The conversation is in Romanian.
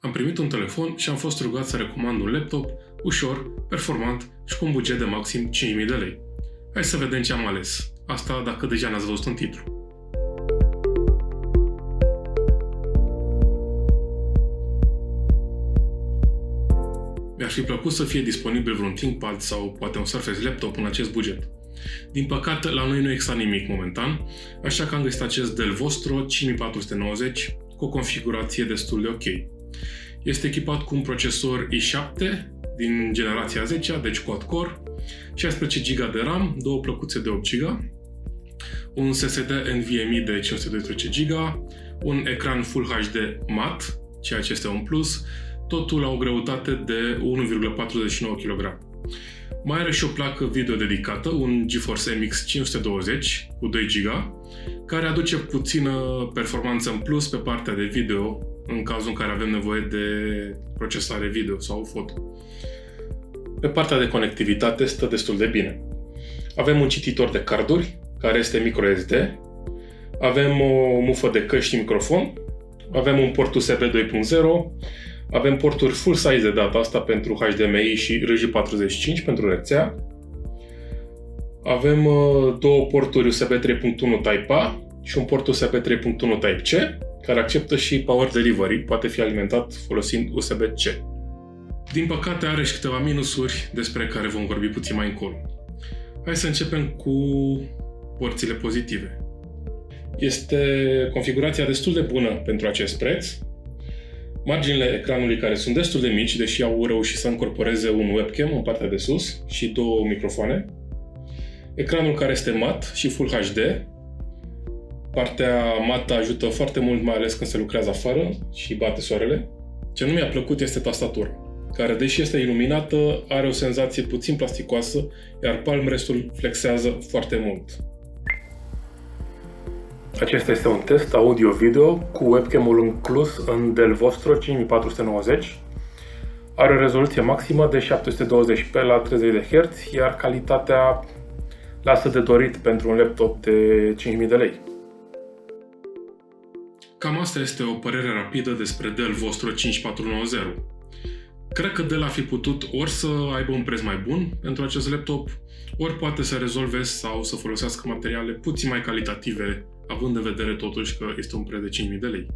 Am primit un telefon și am fost rugat să recomand un laptop ușor, performant și cu un buget de maxim 5.000 de lei. Hai să vedem ce am ales. Asta dacă deja n-ați văzut în titlu. Mi-ar fi plăcut să fie disponibil vreun ThinkPad sau poate un Surface Laptop în acest buget. Din păcate, la noi nu există nimic momentan, așa că am găsit acest Dell Vostro 5490 cu o configurație destul de ok. Este echipat cu un procesor i7 din generația 10, deci quad-core, 16 GB de RAM, două plăcuțe de 8 GB, un SSD NVMe de 512 GB, un ecran Full HD mat, ceea ce este un plus, totul la o greutate de 1,49 kg. Mai are și o placă video dedicată, un GeForce MX 520 cu 2 GB, care aduce puțină performanță în plus pe partea de video, în cazul în care avem nevoie de procesare video sau foto. Pe partea de conectivitate stă destul de bine. Avem un cititor de carduri, care este microSD, avem o mufă de căști și microfon, avem un port USB 2.0, avem porturi full size de data asta pentru HDMI și RJ45 pentru rețea. Avem două porturi USB 3.1 Type-A și un port USB 3.1 Type-C, care acceptă și Power Delivery, poate fi alimentat folosind USB-C. Din păcate are și câteva minusuri despre care vom vorbi puțin mai încolo. Hai să începem cu părțile pozitive. Este configurația destul de bună pentru acest preț. Marginile ecranului care sunt destul de mici, deși au reușit să încorporeze un webcam în partea de sus și două microfoane. Ecranul care este mat și Full HD. Partea mat ajută foarte mult, mai ales când se lucrează afară și bate soarele. Ce nu mi-a plăcut este tastatura, care, deși este iluminată, are o senzație puțin plasticoasă, iar palm restul flexează foarte mult. Acesta este un test audio-video cu webcam-ul inclus în Dell Vostro 5490. Are o rezoluție maximă de 720p la 30 de Hz, iar calitatea lasă de dorit pentru un laptop de 5.000 de lei. Cam asta este o părere rapidă despre Dell Vostro 5490. Cred că Dell a fi putut ori să aibă un preț mai bun pentru acest laptop, ori poate să rezolve sau să folosească materiale puțin mai calitative, având în vedere totuși că este un preț de 5.000 de lei.